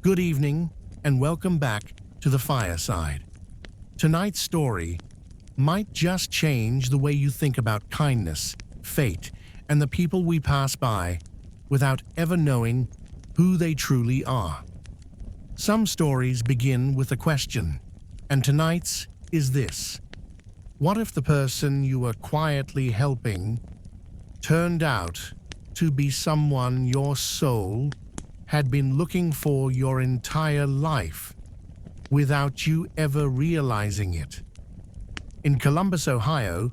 Good evening, and welcome back to the Fireside. Tonight's story might just change the way you think about kindness, fate, and the people we pass by without ever knowing who they truly are. Some stories begin with a question, and tonight's is this. What if the person you were quietly helping turned out to be someone your soul had been looking for your entire life without you ever realizing it? In Columbus, Ohio,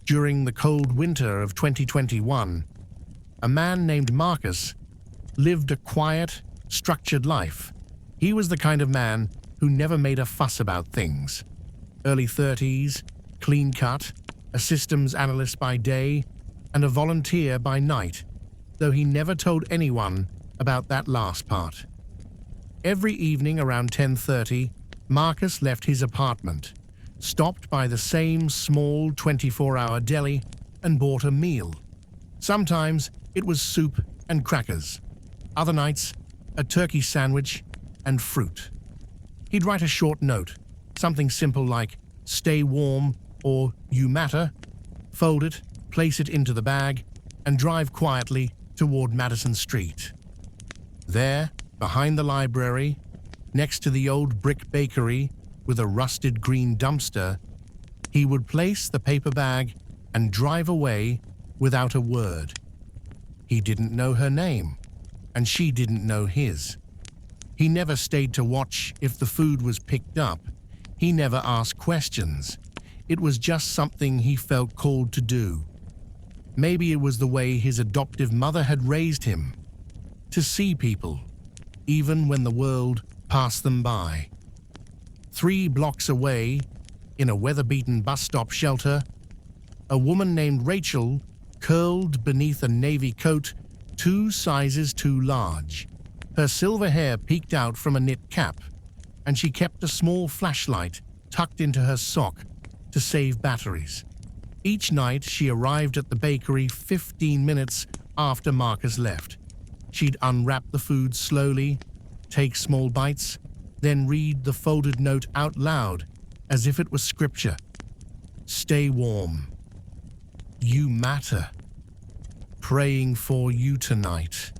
during the cold winter of 2021, a man named Marcus lived a quiet, structured life. He was the kind of man who never made a fuss about things. Early 30s, clean cut, a systems analyst by day, and a volunteer by night, though he never told anyone about that last part. Every evening around 10:30, Marcus left his apartment, stopped by the same small 24-hour deli, and bought a meal. Sometimes it was soup and crackers. Other nights, a turkey sandwich and fruit. He'd write a short note, something simple like, "Stay warm," or "You matter," fold it, place it into the bag, and drive quietly toward Madison Street. There, behind the library, next to the old brick bakery with a rusted green dumpster, he would place the paper bag and drive away without a word. He didn't know her name, and she didn't know his. He never stayed to watch if the food was picked up. He never asked questions. It was just something he felt called to do. Maybe it was the way his adoptive mother had raised him, to see people, even when the world passed them by. 3 blocks away, in a weather-beaten bus stop shelter, a woman named Rachel curled beneath a navy coat 2 sizes too large. Her silver hair peeked out from a knit cap, and she kept a small flashlight tucked into her sock to save batteries. Each night she arrived at the bakery 15 minutes after Marcus left. She'd unwrap the food slowly, take small bites, then read the folded note out loud as if it was scripture. "Stay warm. You matter. Praying for you tonight."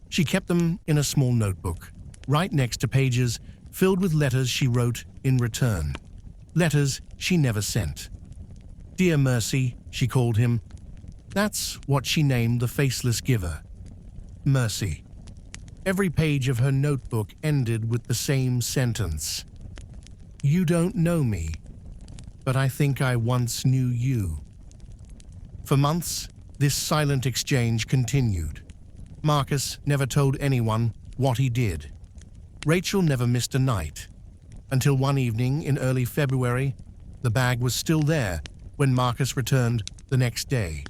She kept them in a small notebook, right next to pages filled with letters she wrote in return. Letters she never sent. "Dear Mercy," she called him. That's what she named the faceless giver. Mercy. Every page of her notebook ended with the same sentence. "You don't know me, but I think I once knew you." For months, this silent exchange continued. Marcus never told anyone what he did. Rachel never missed a night. Until one evening in early February, the bag was still there when Marcus returned the next day.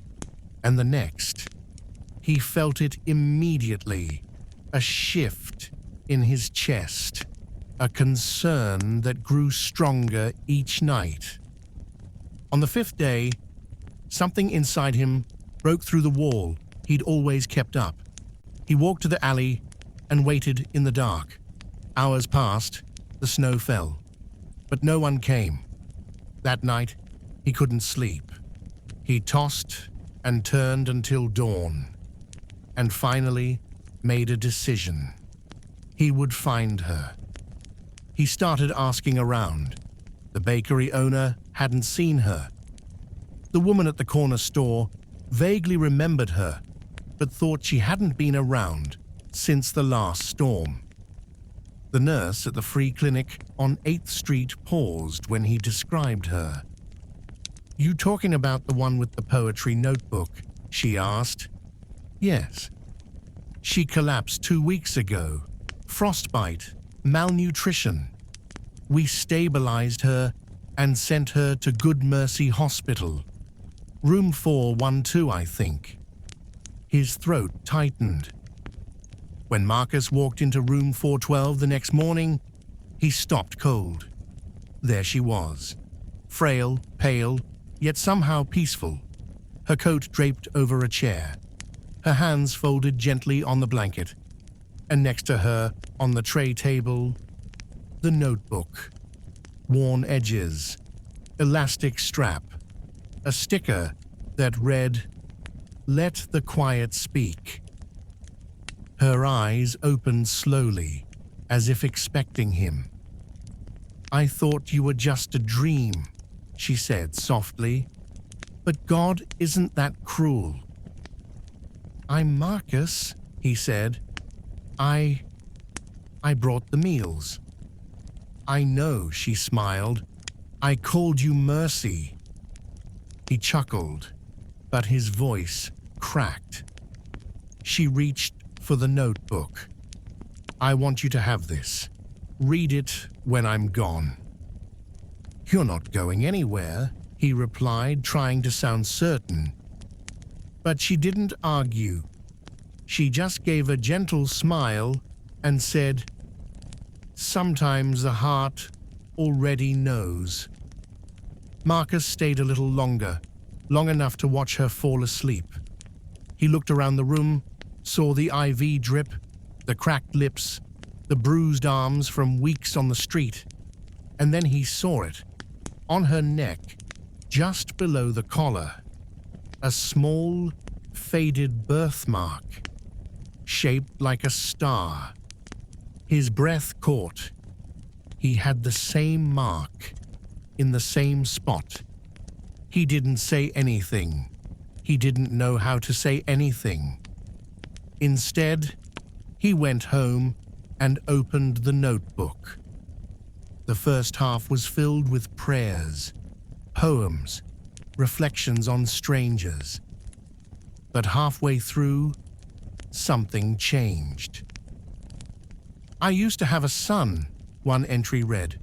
And the next. He felt it immediately. A shift in his chest. A concern that grew stronger each night. On the 5th day, something inside him broke through the wall he'd always kept up. He walked to the alley and waited in the dark. Hours passed, the snow fell, but no one came. That night, he couldn't sleep. He tossed and turned until dawn, and finally made a decision. He would find her. He started asking around. The bakery owner hadn't seen her. The woman at the corner store vaguely remembered her, but thought she hadn't been around since the last storm. The nurse at the free clinic on 8th Street paused when he described her. "You talking about the one with the poetry notebook?" she asked. "Yes." "She collapsed 2 weeks ago. Frostbite, malnutrition. We stabilized her and sent her to Good Mercy Hospital. Room 412, I think." His throat tightened. When Marcus walked into room 412 the next morning, he stopped cold. There she was, frail, pale, yet somehow peaceful, her coat draped over a chair, her hands folded gently on the blanket. And next to her, on the tray table, the notebook. Worn edges, elastic strap, a sticker that read, "Let the quiet speak." Her eyes opened slowly, as if expecting him. "I thought you were just a dream," she said softly. "But God isn't that cruel." "I'm Marcus," he said. I brought the meals." "I know," she smiled. "I called you Mercy." He chuckled, but his voice cracked. She reached for the notebook. "I want you to have this. Read it when I'm gone." "You're not going anywhere," he replied, trying to sound certain. But she didn't argue. She just gave a gentle smile and said, "Sometimes the heart already knows." Marcus stayed a little longer, long enough to watch her fall asleep. He looked around the room, saw the IV drip, the cracked lips, the bruised arms from weeks on the street, and then he saw it, on her neck, just below the collar, a small, faded birthmark, shaped like a star. His breath caught. He had the same mark, in the same spot. He didn't say anything. He didn't know how to say anything. Instead, he went home and opened the notebook. The first half was filled with prayers, poems, reflections on strangers. But halfway through, something changed. "I used to have a son," one entry read.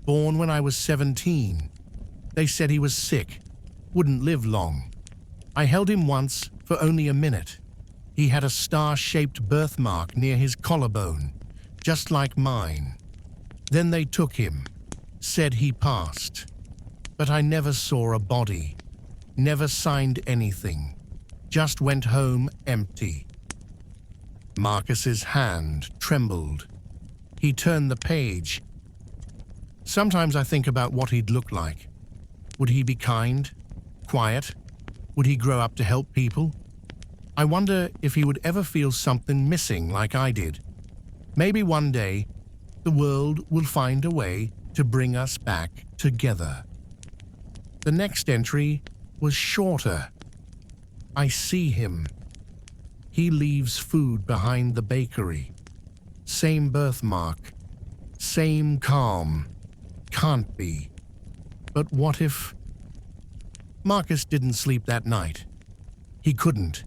"Born when I was 17. They said he was sick, wouldn't live long. I held him once for only a minute. He had a star-shaped birthmark near his collarbone, just like mine. Then they took him, said he passed. But I never saw a body, never signed anything, just went home empty." Marcus's hand trembled. He turned the page. "Sometimes I think about what he'd look like. Would he be kind, quiet? Would he grow up to help people? I wonder if he would ever feel something missing like I did. Maybe one day, the world will find a way to bring us back together." The next entry was shorter. "I see him. He leaves food behind the bakery. Same birthmark. Same calm. Can't be. But what if..." Marcus didn't sleep that night. He couldn't.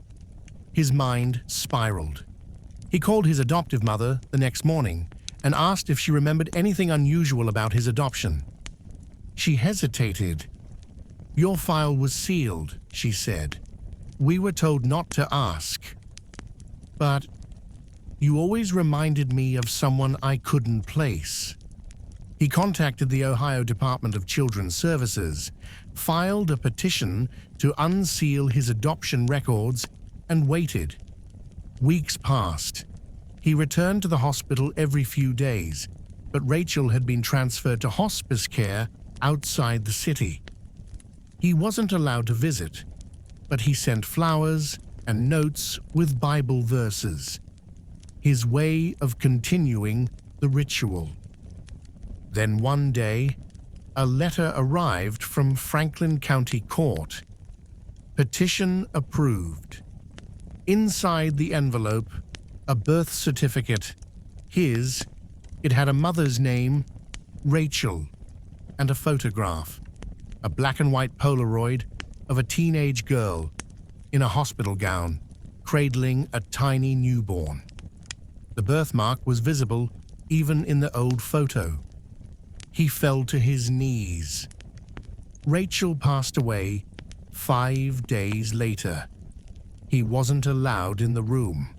His mind spiraled. He called his adoptive mother the next morning and asked if she remembered anything unusual about his adoption. She hesitated. "Your file was sealed," she said. "We were told not to ask. But you always reminded me of someone I couldn't place." He contacted the Ohio Department of Children's Services, filed a petition to unseal his adoption records, and waited. Weeks passed. He returned to the hospital every few days, but Rachel had been transferred to hospice care outside the city. He wasn't allowed to visit, but he sent flowers and notes with Bible verses, his way of continuing the ritual. Then one day, a letter arrived from Franklin County Court. Petition approved. Inside the envelope, a birth certificate. It had a mother's name, Rachel, and a photograph, a black and white Polaroid of a teenage girl in a hospital gown, cradling a tiny newborn. The birthmark was visible even in the old photo. He fell to his knees. Rachel passed away 5 days later. He wasn't allowed in the room,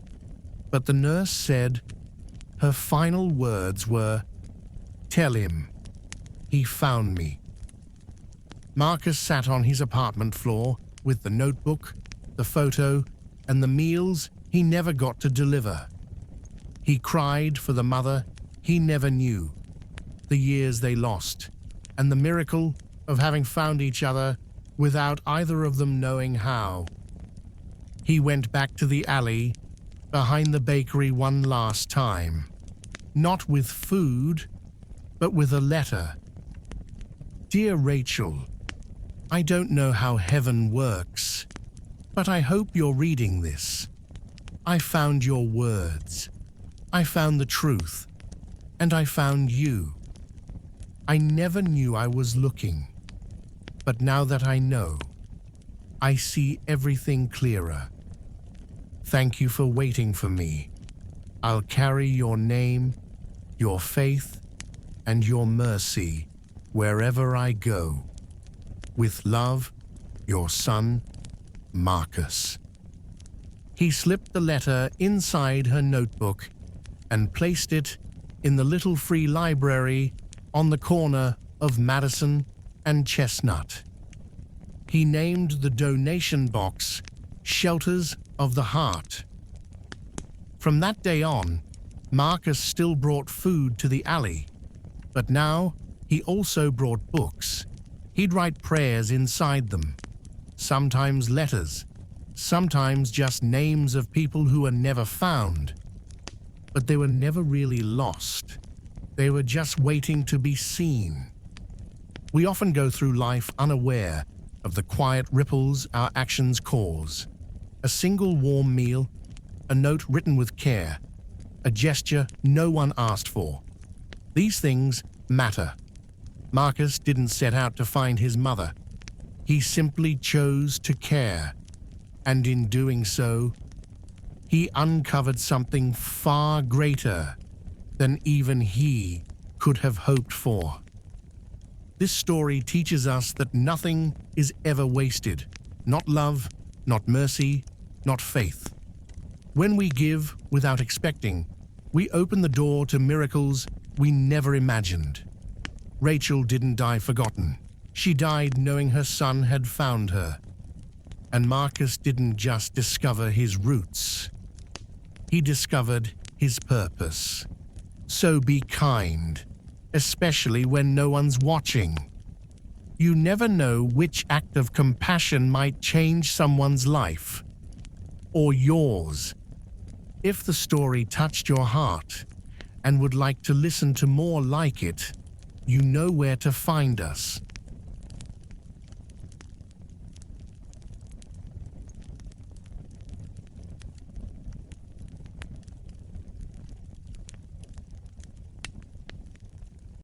but the nurse said her final words were, "Tell him, he found me." Marcus sat on his apartment floor with the notebook, the photo, and the meals he never got to deliver. He cried for the mother he never knew, the years they lost, and the miracle of having found each other without either of them knowing how. He went back to the alley behind the bakery one last time, not with food, but with a letter. Dear Rachel, I don't know how heaven works, but I hope you're reading this. I found your words. I found the truth. And I found you. I never knew I was looking, but now that I know, I see everything clearer. Thank you for waiting for me. I'll carry your name, your faith, and your mercy wherever I go. With love, your son, Marcus. He slipped the letter inside her notebook and placed it in the little free library on the corner of Madison and Chestnut. He named the donation box Shelters of the Heart. From that day on, Marcus still brought food to the alley, but now he also brought books. He'd write prayers inside them, sometimes letters, sometimes just names of people who were never found. But they were never really lost. They were just waiting to be seen. We often go through life unaware of the quiet ripples our actions cause. A single warm meal, a note written with care, a gesture no one asked for. These things matter. Marcus didn't set out to find his mother. He simply chose to care, and in doing so, he uncovered something far greater than even he could have hoped for. This story teaches us that nothing is ever wasted. Not love, not mercy, not faith. When we give without expecting, we open the door to miracles we never imagined. Rachel didn't die forgotten. She died knowing her son had found her. And Marcus didn't just discover his roots. He discovered his purpose. So be kind, especially when no one's watching. You never know which act of compassion might change someone's life. Or yours. If the story touched your heart and would like to listen to more like it, you know where to find us.